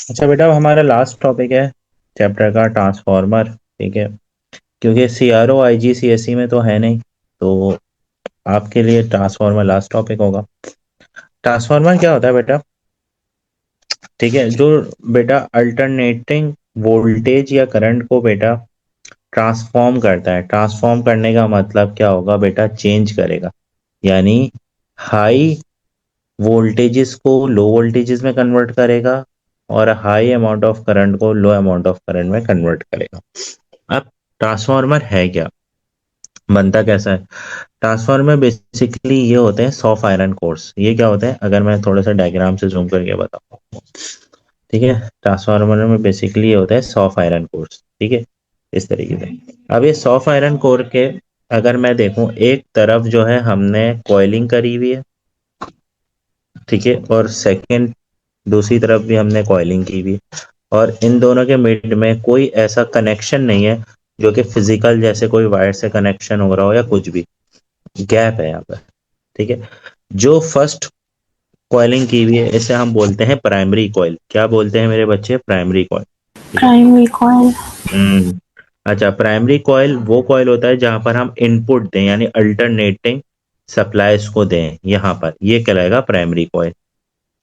अच्छा बेटा, हमारा लास्ट टॉपिक है चैप्टर का ट्रांसफॉर्मर। ठीक है, क्योंकि सीआरओ आईजीसीएसई में तो है नहीं, तो आपके लिए ट्रांसफॉर्मर लास्ट टॉपिक होगा। ट्रांसफॉर्मर क्या होता है बेटा? ठीक है, जो बेटा अल्टरनेटिंग वोल्टेज या करंट को बेटा ट्रांसफॉर्म करता है। ट्रांसफॉर्म करने का मतलब क्या होगा बेटा? चेंज करेगा। यानी हाई वोल्टेजेस को लो वोल्टेजेस में कन्वर्ट करेगा और हाई अमाउंट ऑफ करंट को लो अमाउंट ऑफ करंट में कन्वर्ट करेगा। अब ट्रांसफार्मर है क्या, बनता कैसा है? ट्रांसफार्मर बेसिकली ये होते हैं सॉफ्ट आयरन कोर्स। ये क्या होते हैं, अगर मैं थोड़ा सा डायग्राम से जूम करके बताऊँ। ठीक है, ट्रांसफार्मर में बेसिकली ये होता है सॉफ्ट आयरन कोर्स। ठीक है, इस तरीके से। अब ये सॉफ्ट आयरन कोर के अगर मैं देखूं, एक तरफ जो है हमने कॉइलिंग करी हुई है, ठीक है, और सेकंड दूसरी तरफ भी हमने कॉइलिंग की हुई है, और इन दोनों के मिड में कोई ऐसा कनेक्शन नहीं है जो कि फिजिकल, जैसे कोई वायर से कनेक्शन हो रहा हो या कुछ भी। गैप है यहाँ पर। ठीक है, जो फर्स्ट कॉइलिंग की हुई है इसे हम बोलते हैं प्राइमरी कॉइल। क्या बोलते हैं मेरे बच्चे? Primary coil. ठीक है। Primary coil. हम्म। अच्छा, प्राइमरी कॉइल वो कॉइल होता है जहां पर हम इनपुट दें, यानी अल्टरनेटिंग सप्लाईज को दें। यहाँ पर ये कहलाएगा प्राइमरी कॉइल।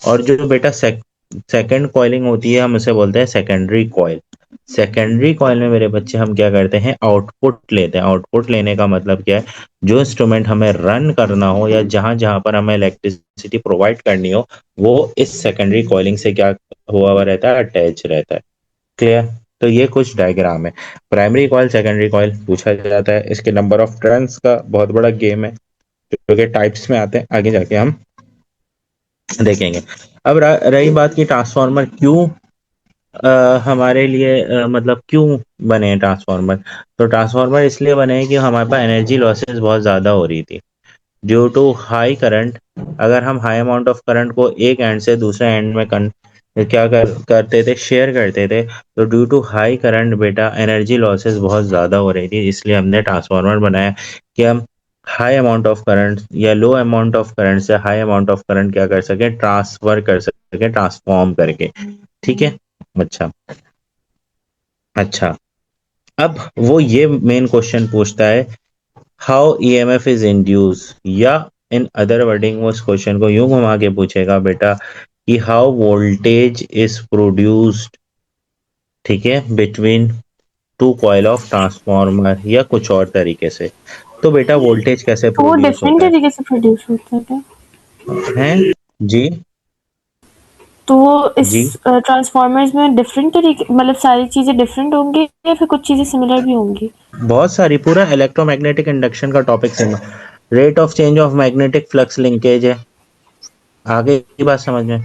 और जो बेटा सेकंड कॉइलिंग होती है, हम उसे बोलते हैं सेकेंडरी कॉइल। सेकेंडरी कॉइल में मेरे बच्चे हम क्या करते हैं? आउटपुट लेते हैं। आउटपुट लेने का मतलब क्या है? जो इंस्ट्रूमेंट हमें रन करना हो या जहां जहां पर हमें इलेक्ट्रिसिटी प्रोवाइड करनी हो, वो इस सेकेंडरी कॉइलिंग से क्या हुआ रहता है? अटैच रहता है। क्लियर? तो ये कुछ डायग्राम है। प्राइमरी कॉइल, सेकेंडरी कॉइल पूछा जाता है। इसके नंबर ऑफ टर्न्स का बहुत बड़ा गेम है, जो कि टाइप्स में आते हैं, आगे जाके हम देखेंगे। अब रही बात की ट्रांसफार्मर क्यों हमारे लिए मतलब क्यों बने हैं ट्रांसफार्मर। तो ट्रांसफार्मर इसलिए बने हैं कि हमारे पास एनर्जी लॉसेस बहुत ज़्यादा हो रही थी ड्यू टू हाई करंट। अगर हम हाई अमाउंट ऑफ करंट को एक एंड से दूसरे एंड में क्या करते थे, शेयर करते थे, तो ड्यू टू हाई करंट बेटा एनर्जी लॉसेस बहुत ज़्यादा हो रही थी। इसलिए हमने ट्रांसफार्मर बनाया कि हम हाई अमाउंट ऑफ करंट या लो अमाउंट ऑफ करंट से हाई अमाउंट ऑफ करंट क्या कर सके? ट्रांसफर कर सके, ट्रांसफॉर्म करके। ठीक है। अच्छा। अच्छा, अब वो ये मेन क्वेश्चन पूछता है, हाउ ईएमएफ इज इंड्यूस, या इन अदर वर्डिंग वो इस क्वेश्चन को यूं घुमा के पूछेगा बेटा कि हाउ वोल्टेज इज प्रोड्यूस्ड, ठीक है, between two coil of transformer, या कुछ और तरीके से। तो बेटा वोल्टेज कैसे तो वो प्रोड्यूस डिफरेंट होता तरीके से प्रोड्यूस होता है क्या? है? जी। तो वो इस जी, ट्रांसफॉर्मर्स में डिफरेंट तरीके, मतलब सारी चीजें डिफरेंट होंगी या फिर कुछ चीजें सिमिलर भी होंगी? बहुत सारी, पूरा इलेक्ट्रोमैग्नेटिक इंडक्शन का टॉपिक से rate of change of magnetic flux linkage है। आगे की बात समझ में?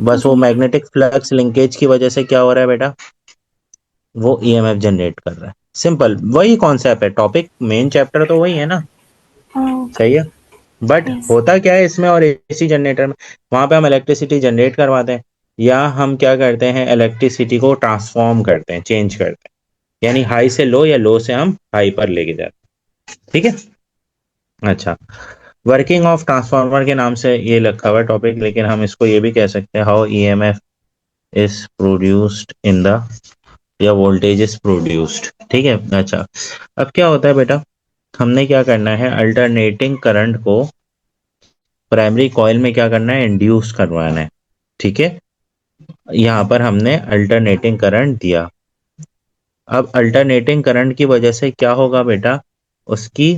बस वो जी। मैग्नेटिक फ्लक्स लिंकेज की वजह से क्या हो रहा है बेटा? वो ईएमएफ जनरेट कर रहा है। सिंपल वही कॉन्सेप्ट है, टॉपिक मेन चैप्टर तो वही है ना। ओके। सही है। But yes. होता क्या है इसमें और एसी जनरेटर में? वहां पे हम इलेक्ट्रिसिटी जनरेट करवाते हैं, या हम क्या करते हैं? इलेक्ट्रिसिटी को ट्रांसफॉर्म करते हैं, चेंज करते हैं। यानी हाई से लो या लो से हम हाई पर लेके जाते हैं। ठीक है। अच्छा, वर्किंग ऑफ ट्रांसफार्मर के नाम से ये लिखा हुआ टॉपिक, लेकिन हम इसको ये भी कह सकते हैं, how EMF is produced in the, या वोल्टेज इज प्रोड्यूस्ड। ठीक है। अच्छा, अब क्या होता है बेटा, हमने क्या करना है? अल्टरनेटिंग करंट को प्राइमरी कॉइल में क्या करना है? इंड्यूस करवाना है। ठीक है, यहाँ पर हमने अल्टरनेटिंग करंट दिया। अब अल्टरनेटिंग करंट की वजह से क्या होगा बेटा? उसकी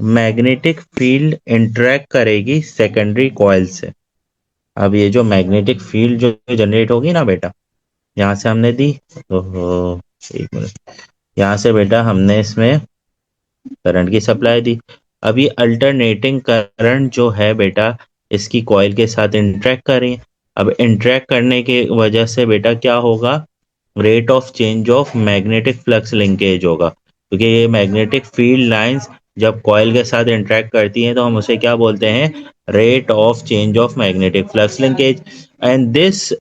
मैग्नेटिक फील्ड इंटरेक्ट करेगी सेकेंडरी कॉइल से। अब ये जो मैग्नेटिक फील्ड जो जनरेट होगी ना बेटा, यहाँ से हमने दी, ओहो, एक मिनट, यहाँ से बेटा हमने इसमें करंट की सप्लाई दी। अब ये अल्टरनेटिंग करंट जो है बेटा, इसकी कॉइल के साथ इंटरेक्ट कर रही है। अब इंटरेक्ट करने की वजह से बेटा क्या होगा? Rate of change of magnetic flux linkage होगा, क्योंकि ये मैग्नेटिक फील्ड लाइंस जब कॉइल के साथ इंटरेक्ट करती हैं तो हम उसे क्या बोलते हैं? Rate of change of magnetic flux linkage. And this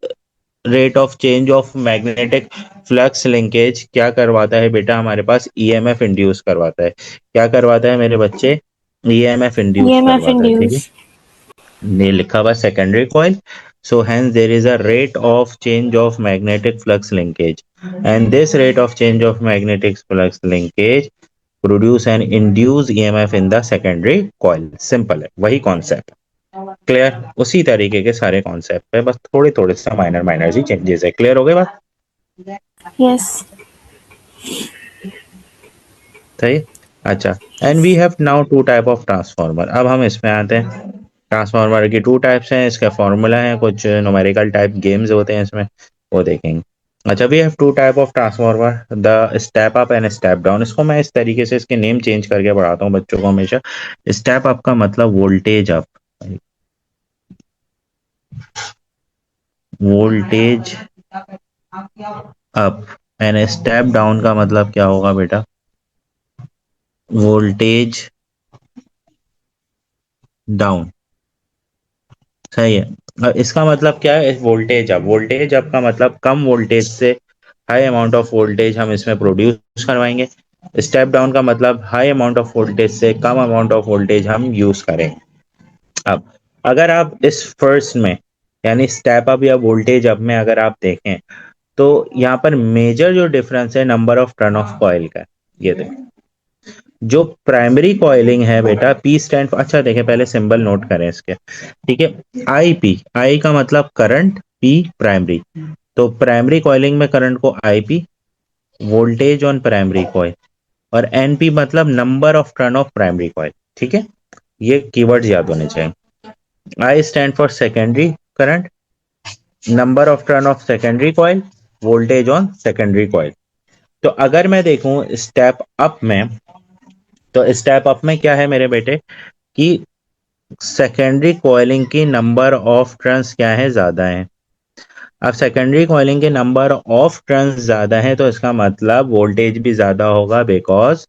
rate of change of magnetic flux linkage क्या करवाता है बेटा? हमारे पास ईएमएफ इंड्यूस करवाता है। क्या करवाता है मेरे बच्चे? ईएमएफ इंड्यूस ईएमएफ करवाता है। ठीक है, इंड्यूस। ये लिखा हुआ secondary coil. So hence there is a rate of change of magnetic flux linkage, and this rate of change of magnetic flux linkage produce an induced EMF in the secondary coil. Simple है, वही concept. Clear? उसी तरीके के सारे concept है, बस थोड़े थोड़े सा माइनर माइनर सी चेंजेस है। क्लियर हो गई बात? यस। सही। अच्छा, and we have now two type of transformer. अब हम इसमें आते हैं। ट्रांसफार्मर की टू टाइप्स हैं, इसका फॉर्मूला है, कुछ न्यूमेरिकल टाइप गेम्स होते हैं इसमें, वो देखेंगे। अच्छा, we have two type of transformer, the step up and step down. इसको मैं इस तरीके से इसके नेम चेंज करके पढ़ाता हूँ बच्चों को हमेशा। स्टेप अप का मतलब voltage up, voltage up, and step down का मतलब क्या होगा बेटा? Voltage down. सही है। अब इसका मतलब क्या है? वोल्टेज अप, वोल्टेज अप का मतलब कम वोल्टेज से हाई अमाउंट ऑफ वोल्टेज हम इसमें प्रोड्यूस करवाएंगे। स्टेप डाउन का मतलब हाई अमाउंट ऑफ वोल्टेज से कम अमाउंट ऑफ वोल्टेज हम यूज करें। अब अगर आप इस फर्स्ट में यानी स्टेप अप या वोल्टेज अप में अगर आप देखें, तो यहाँ पर मेजर जो डिफरेंस है number of turn of coil का। ये देखो, जो प्राइमरी कॉइलिंग है बेटा, पी स्टैंड फॉर, अच्छा देखें पहले सिंबल नोट करें इसके, ठीक है। आई पी, आई का मतलब करंट, पी प्राइमरी, तो प्राइमरी कॉइलिंग में करंट को I P, voltage on primary coil, और एन पी मतलब number of turn of primary coil. ठीक है, ये कीवर्ड्स याद होने चाहिए। I stand for secondary current, number of turn of secondary coil, voltage on secondary coil. तो अगर मैं देखूं स्टेप अप में, तो स्टेप अप में क्या है मेरे बेटे कि सेकेंडरी कॉइलिंग की नंबर ऑफ टर्न्स क्या है? ज्यादा है। अब सेकेंडरी कॉइलिंग के नंबर ऑफ टर्न्स ज्यादा है तो इसका मतलब वोल्टेज भी ज्यादा होगा, because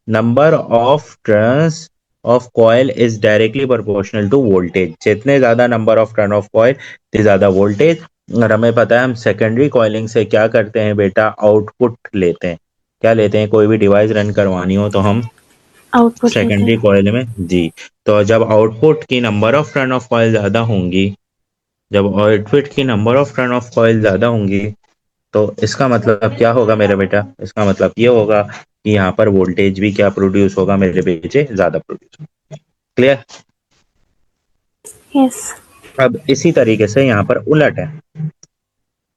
number of turns of coil is directly proportional to voltage. जितने ज्यादा number of turn of coil, उतनी ज्यादा वोल्टेज। और हमें पता है हम सेकेंडरी कॉइलिंग से क्या करते हैं बेटा? आउटपुट लेते हैं। क्या लेते हैं? कोई भी डिवाइस रन करवानी हो तो हम आउटपुट लेते सेकेंडरी हैं। कॉइल में, जी। तो जब आउटपुट की number of turn of coil ज्यादा होंगी, जब आउटपुट की number of turn of coil ज्यादा होंगी, तो इसका मतलब क्या होगा मेरे बेटा? इसका मतलब ये होगा कि यहाँ पर वोल्टेज भी क्या प्रोड्यूस होगा मेरे बेटे? ज्यादा प्रोड्यूस होगा। क्लियर? यस। अब इसी तरीके से यहाँ पर उलट है,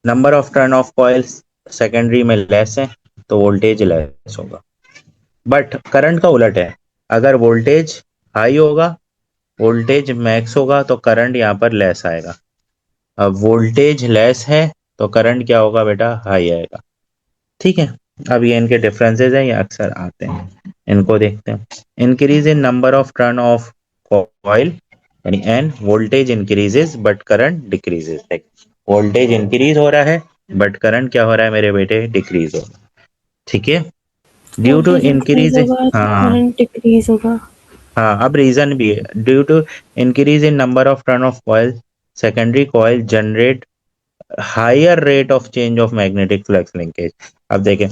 number of turn of coils secondary में लेस है तो वोल्टेज लेस होगा। बट करंट का उलट है, अगर वोल्टेज हाई होगा, वोल्टेज मैक्स होगा, तो करंट यहाँ पर लेस आएगा। अब वोल्टेज लेस है तो करंट क्या होगा बेटा? हाई आएगा। ठीक है, अब ये इनके डिफरेंसेस हैं, ये अक्सर आते हैं, इनको देखते हैं। Increase in number of turn of coil यानी N, voltage increases but current decreases. Voltage increase हो रहा है बट करंट क्या हो रहा है मेरे बेटे? डिक्रीज हो रहा है। ठीक है, due to voltage increase increase, होगा तो हाँ करंट डिक्रीज होगा। हाँ, अब रीजन भी है, due to increase in number of turn of coil, secondary coil generate higher rate of change of magnetic flux linkage. अब देखें,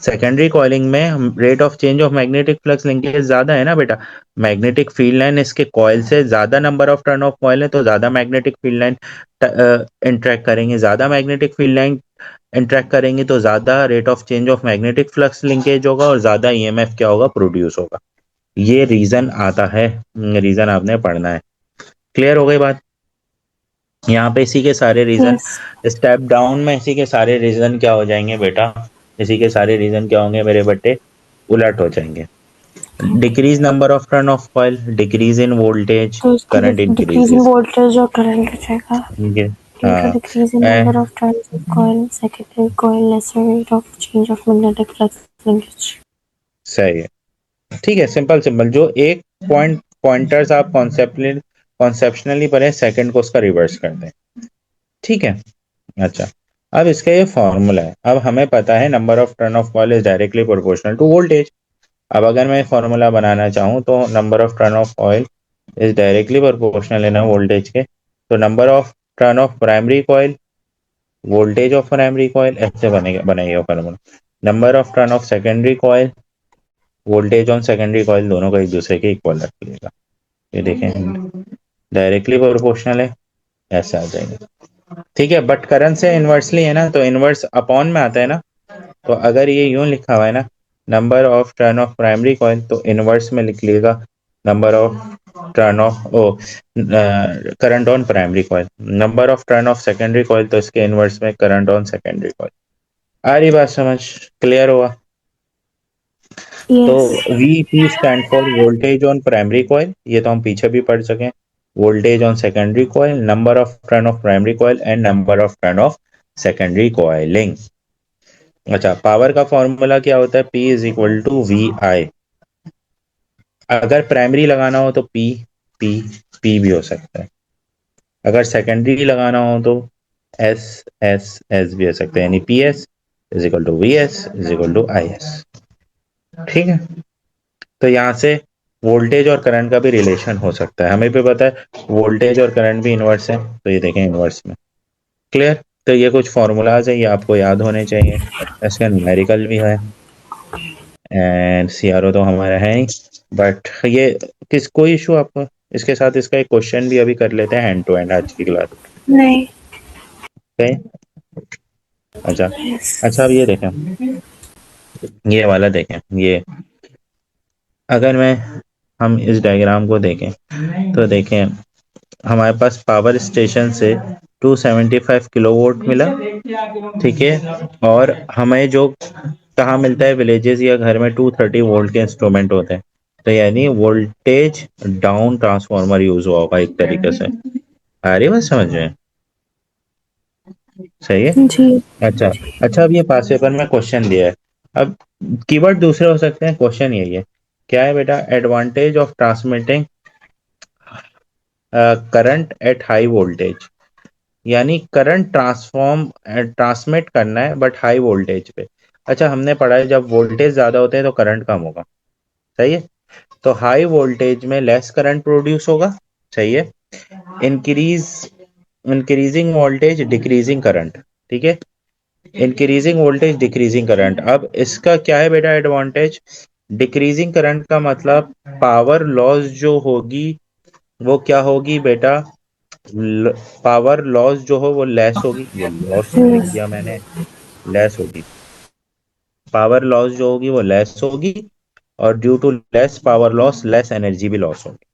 सेकेंडरी कॉइलिंग में rate of change of magnetic flux linkage ज्यादा है ना बेटा। मैग्नेटिक फील्ड लाइन इसके coil से ज्यादा, number of turn of coil है तो ज्यादा मैग्नेटिक फील्ड लाइन इंटरेक्ट करेंगे, ज्यादा मैग्नेटिक फील्ड लाइन इंटरेक्ट करेंगे तो ज्यादा rate of change of magnetic flux linkage होगा और ज्यादा ईएमएफ क्या होगा? प्रोड्यूस होगा। ये रीजन आता है, रीजन आपने पढ़ना है। क्लियर हो गई बात? यहाँ पे इसी के सारे रीजन, यस। स्टेप डाउन में इसी के सारे रीजन क्या हो जाएंगे बेटा? इसी के सारे रीजन क्या होंगे मेरे बेटे? उलट हो जाएंगे। Decrease number of turn of coil, decrease in voltage, तो उसका current decrease in increases. Voltage और करंट हो जाएगा। ठीक है, ड्यू टू हाँ। Decrease in number of turns of coil, secondary coil lesser rate of change of magnetic flux linkage. सही है, ठीक है, सिंपल सिंपल। जो एक पॉइंटर्स आप कॉन्सेप्शनली पढ़े, सेकंड को उसका रिवर्स कर दें। ठीक है, अच्छा। अब इसका ये फॉर्मूला है, अब हमें पता है number of turn of coil is directly proportional to voltage. अब अगर मैं फॉर्मूला बनाना चाहूँ तो number of turn of coil is directly proportional है ना वोल्टेज के, तो number of turn of primary coil, voltage of primary coil, ऐसे बनेगा बनाइए formula. Number of turn of secondary coil, voltage on secondary coil, दोनों को एक दूसरे के इक्वल रख लीजिएगा। ये देखें डायरेक्टली प्रोपोर्शनल है, ऐसे आ जाएंगे। ठीक है, बट करंट से इनवर्सली है ना, तो इनवर्स अपॉन में आता है ना। तो अगर ये यूं लिखा हुआ है ना, number of turn of primary coil, तो इनवर्स में लिख लीजिएगा number of turn of o current on primary coil. Number of turn of secondary coil, तो इसके इनवर्स में करंट ऑन सेकेंडरी कॉइल। आ रही बात समझ? क्लियर हुआ? तो yes. VP stand for voltage on primary coil, ये तो हम पीछे भी पढ़ सके। Voltage on secondary coil, number of turn of primary coil and number of turn of secondary coiling. अच्छा, पावर का फॉर्मूला क्या होता है? P is equal to V I. अगर प्राइमरी लगाना हो तो P, P, P भी हो सकता है। अगर सेकेंडरी लगाना हो तो S, S, S भी हो सकता है, यानी P S is equal to V S is equal to I S. ठीक है, तो यहाँ से वोल्टेज और करंट का भी रिलेशन हो सकता है, हमें भी पता है वोल्टेज और करंट भी इनवर्स है, तो ये देखें इनवर्स में। क्लियर? तो ये कुछ फॉर्मूलाज है, ये आपको याद होने चाहिए। इसका न्यूमेरिकल भी है, एंड सीआरओ तो हमारा है ही। बट ये किस कोई इशू आपको इसके साथ? इसका एक क्वेश्चन भी अभी कर लेते हैं हैंड टू हैंड आज की क्लास। नहीं। ओके। अच्छा। यस। अच्छा, अब ये देखें, ये वाला देखें, ये अगर मैं हम इस डायग्राम को देखें, तो देखें हमारे पास पावर स्टेशन से 275 किलोवाट मिला। ठीक है, और हमें जो कहाँ मिलता है, विलेजेस या घर में 230 वोल्ट के इंस्ट्रूमेंट होते हैं, तो यानी वोल्टेज डाउन ट्रांसफार्मर यूज हुआ होगा एक तरीके से। आ रही बात समझ में? सही है। जी। अच्छा। अच्छा, अब ये पास पेपर में क्वेश्चन दिया है। अब कीवर्ड दूसरे हो सकते हैं, क्वेश्चन यही है। क्या है बेटा? Advantage of transmitting current at high voltage, यानी करंट ट्रांसमिट करना है बट हाई वोल्टेज पे। अच्छा, हमने पढ़ा है जब वोल्टेज ज्यादा होते हैं तो करंट कम होगा। सही है। तो हाई वोल्टेज में लेस करंट प्रोड्यूस होगा। सही है। Increase increasing voltage decreasing current. ठीक है, इंक्रीजिंग वोल्टेज डिक्रीजिंग करंट। अब इसका क्या है बेटा एडवांटेज? डिक्रीजिंग करंट का मतलब पावर लॉस जो होगी वो क्या होगी बेटा? पावर लॉस जो हो वो लेस होगी, ये लॉस लिख यस। दिया मैंने, लेस होगी। पावर लॉस जो होगी वो लेस होगी, और due to less power loss less energy भी लॉस होगी।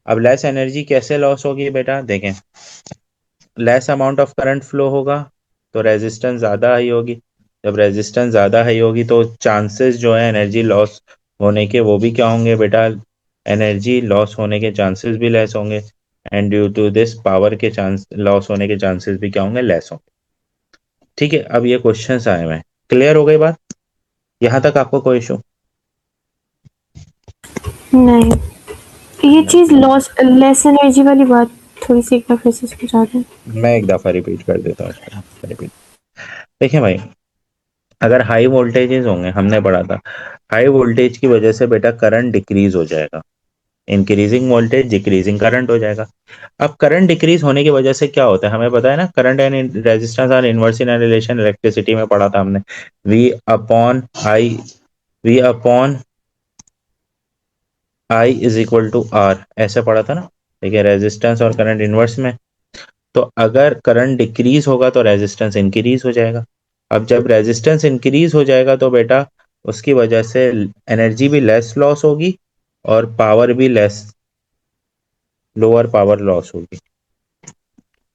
अब लेस एनर्जी कैसे लॉस होगी बेटा? देखें, less amount of current flow होगा, तो रेजिस्टेंस ज़्यादा हाई होगी। जब रेजिस्टेंस ज़्यादा हाई होगी तो चांसेस जो है एनर्जी लॉस होने के वो भी क्या होंगे बेटा? एनर्जी लॉस होने के चांसेस भी लेस होंगे, and due to this power के चांस लॉस होने के चांसेस भी क्या होंगे? लेस होंगे। ठीक है, अब ये क्वेश्चंस आए हुए हैं। क्लियर हो गई बात? यहाँ तक आपको कोई इशू? नहीं, ये नहीं चीज क्लियर। लॉस लेस एनर्जी वाली बात थोड़ी सी एक बार फिर से समझा दें। मैं एक दफा रिपीट कर देता हूँ इसको, रिपीट। देखिए भाई, अगर हाई वोल्टेजेस होंगे, हमने पढ़ा था हाई वोल्टेज की वजह से बेटा करंट डिक्रीज हो जाएगा, इंक्रीजिंग वोल्टेज डिक्रीजिंग करंट हो जाएगा। अब करंट डिक्रीज होने की वजह से क्या होता है हमें पता है ना, current and resistance are inverse in relation, electricity में पढ़ा था हमने। V upon I, V upon I is equal to R, ऐसे पढ़ा था ना। ठीक है, रेजिस्टेंस और करंट इनवर्स में। तो अगर करंट डिक्रीज होगा तो रेजिस्टेंस इंक्रीज हो जाएगा। अब जब रेजिस्टेंस इंक्रीज हो जाएगा तो बेटा उसकी वजह से एनर्जी भी लेस लॉस होगी, और पावर भी लेस, लोअर पावर लॉस होगी।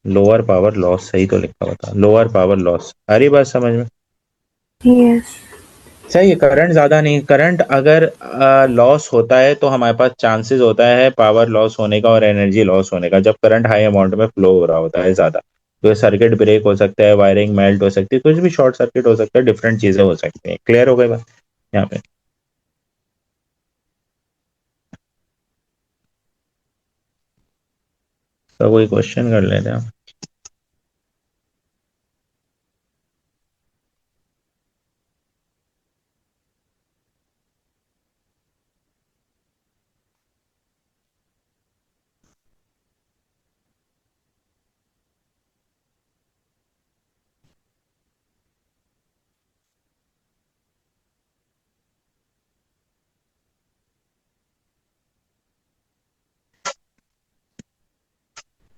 लोअर पावर लॉस, सही तो लिखा हुआ था, लोअर पावर लॉस। आ रही बात समझ में? यस। सही है। करंट ज्यादा नहीं, करंट अगर लॉस होता है तो हमारे पास चांसेस होता है पावर लॉस होने का और एनर्जी लॉस होने का, जब करंट हाई अमाउंट में फ्लो हो रहा होता है ज्यादा। तो सर्किट ब्रेक हो सकता है, वायरिंग मेल्ट हो सकती है, कुछ भी शॉर्ट सर्किट हो सकता है, डिफरेंट चीजें हो सकती हैं। क्लियर हो गई बात यहाँ पे? तो कोई क्वेश्चन कर लेते हैं।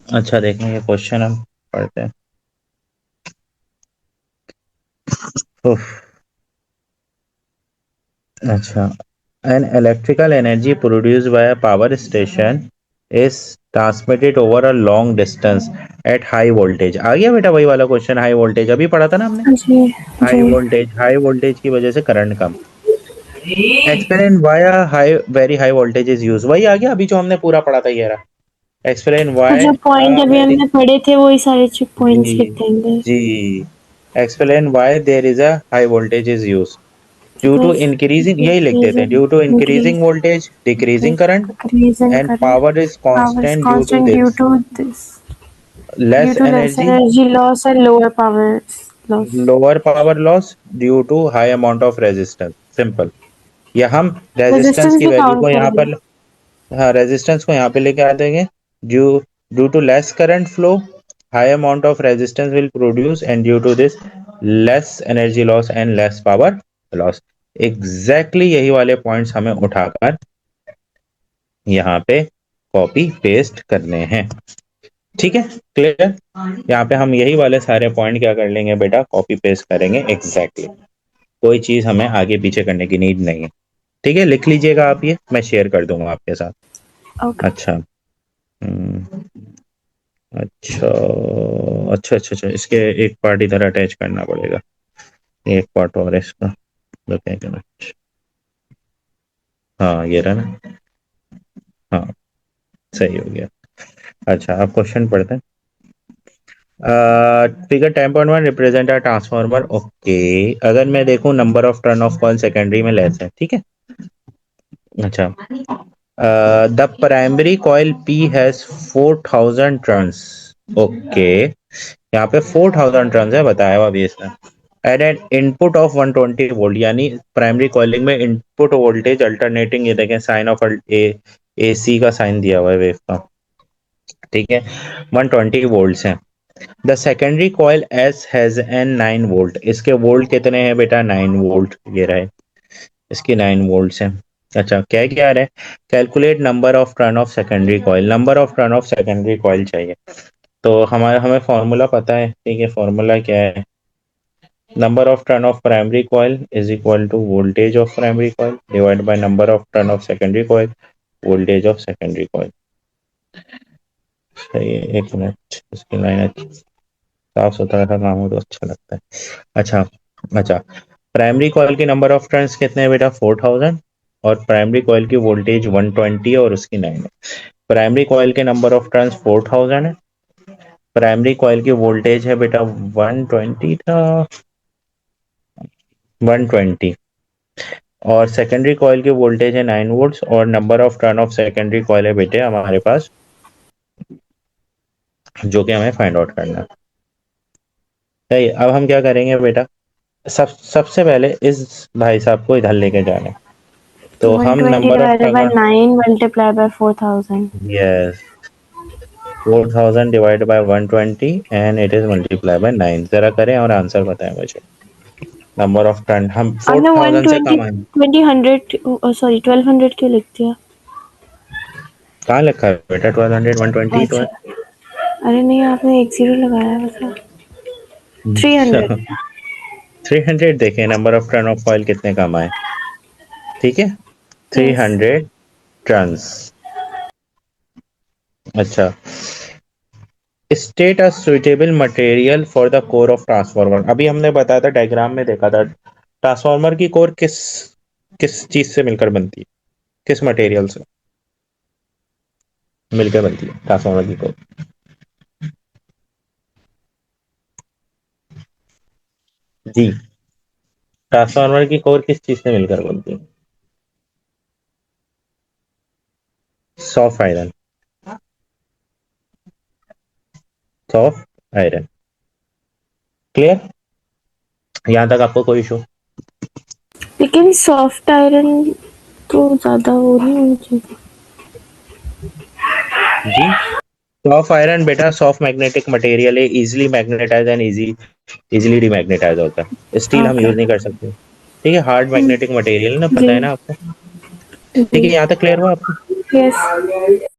अच्छा देखें ये क्वेश्चन हम पढ़ते हैं। उफ, अच्छा, an electrical energy produced by a power station is transmitted over a long distance at high voltage। आ गया बेटा वही वाला क्वेश्चन, हाई वोल्टेज अभी पढ़ा था ना हमने। जी जी। हाई वोल्टेज की वजह से current come. Explain why high very high voltage is use, वही आ गया अभी जो हमने पूरा पढ़ा था ये रहा। एक्सप्लेन और व्हाई जो पॉइंट अभी वेरी, हमने पढ़े थे वही सारे पॉइंट्स जी लिख देंगे। जी, explain why there is a high voltage is use. Due to Because increasing, यही लिख देते हैं, increasing due to increase increasing voltage decreasing current increase in and current, power is power is constant due to constant due this, to this, due less to less energy, energy loss and lower power loss. Lower power loss due to high amount of resistance. Simple. या हम resistance resistance की भी value count को यहाँ करेंगे। पर, हाँ resistance को यहाँ पे लेके आ देंगे। Due due to less current flow, high amount of resistance will produce, and due to this less energy loss and less power loss. Exactly यही वाले पॉइंट्स हमें उठाकर यहाँ पे कॉपी पेस्ट करने हैं। ठीक है, क्लियर। यहाँ पे हम यही वाले सारे पॉइंट क्या कर लेंगे बेटा, कॉपी पेस्ट करेंगे एग्जैक्टली। कोई चीज हमें आगे पीछे करने की नीड नहीं है। ठीक है, लिख लीजिएगा आप, ये मैं शेयर कर दूंगा आपके साथ। ओके। अच्छा। हम्म, अच्छा अच्छा अच्छा अच्छा, इसके एक पार्ट इधर अटैच करना पड़ेगा, एक पार्ट और है इसका। बताएंगे ना। हाँ ये रहा ना। हाँ सही हो गया। अच्छा अब क्वेश्चन पढ़ते हैं। Figure 10.1 represent a transformer. Okay, अगर मैं देखूं number of turn of coil secondary में लेस है, ठीक है। अच्छा, the primary coil P has 4000 turns. Okay, यहाँ पे 4000 टर्न्स है बताया हुआ अभी इसमें। At an input of 120 volt, यानी प्राइमरी कॉइलिंग में इनपुट वोल्टेज अल्टरनेटिंग, ये देखें साइन ऑफ ए ए सी का साइन दिया हुआ है वेव का, ठीक है। 120 वोल्ट्स हैं। The secondary coil S has an 9 volt, इसके वोल्ट कितने हैं बेटा, 9 वोल्ट ये रहे, इसकी 9 वोल्ट्स हैं। अच्छा क्या क्या रहा है, calculate number of turn of secondary coil, number of turn of secondary coil चाहिए। तो हमारा हमें फॉर्मूला पता है, ठीक है। फॉर्मूला क्या है, number of turn of primary coil is equal to voltage of primary coil divide by number of turn of secondary coil, voltage of secondary coil. सही है, एक मिनट, इसकी लाइन साफ सुथरा सा काम हो तो अच्छा लगता है। अच्छा अच्छा, प्राइमरी कॉइल के नंबर ऑफ टर्न्स कितने हैं बेटा, 4000, और प्राइमरी कॉइल की वोल्टेज 120 है और उसकी 9 है। प्राइमरी कॉइल के नंबर ऑफ टर्न्स 4000 है, प्राइमरी कॉइल की वोल्टेज है बेटा 120 था, 120, और सेकेंडरी कॉइल की वोल्टेज है 9 वोल्ट्स, और number of turn of secondary coil है बेटे हमारे पास, जो कि हमें फाइंड आउट करना है। सही, अब हम क्या करेंगे बेटा, सबसे पहले इस भाई साहब को इधर लेके जाना है। तो तो हम 120 number of divided by turn, 9 multiplied by 4000. Yes, 4000 divide by 120 and it is multiply by 9। जरा करें और आंसर बताएं मुझे। नंबर ऑफ टर्न हम आपने 4000 से 120 कम आए। 20 100 सॉरी 1200 क्यों लिख दिया? कहाँ लिखा है बेटा 1200, 120 तो है। अच्छा, अरे नहीं आपने एक जीरो लगाया मतलब 300। 300 देखें, number of turn of coil कितने कम आए, ठीक है, थ्री यस। Hundred turns. अच्छा, state a suitable material for the core of transformer, अभी हमने बताया था, डायग्राम में देखा था, ट्रांसफार्मर की कोर किस किस चीज से मिलकर बनती है, किस मटेरियल से मिलकर बनती है ट्रांसफार्मर की कोर। जी, ट्रांसफार्मर की कोर किस चीज से मिलकर बनती है, soft iron, soft iron. Clear, यहां तक आपको कोई इशू। लेकिन सॉफ्ट आयरन तो ज़्यादा वो नहीं होनी चाहिए। जी, सॉफ्ट आयरन बेटा सॉफ्ट मैग्नेटिक मटेरियल है, इजीली मैग्नेटाइज एंड इजीली डिमैग्नेटाइज होता है, स्टील हम ओके। यूज नहीं कर सकते। ठीक है, हार्ड मैग्नेटिक मटेरियल ना, जी पता है ना आपको। ठीक जी। है, यहाँ तक क्लियर हुआ आपको। यस।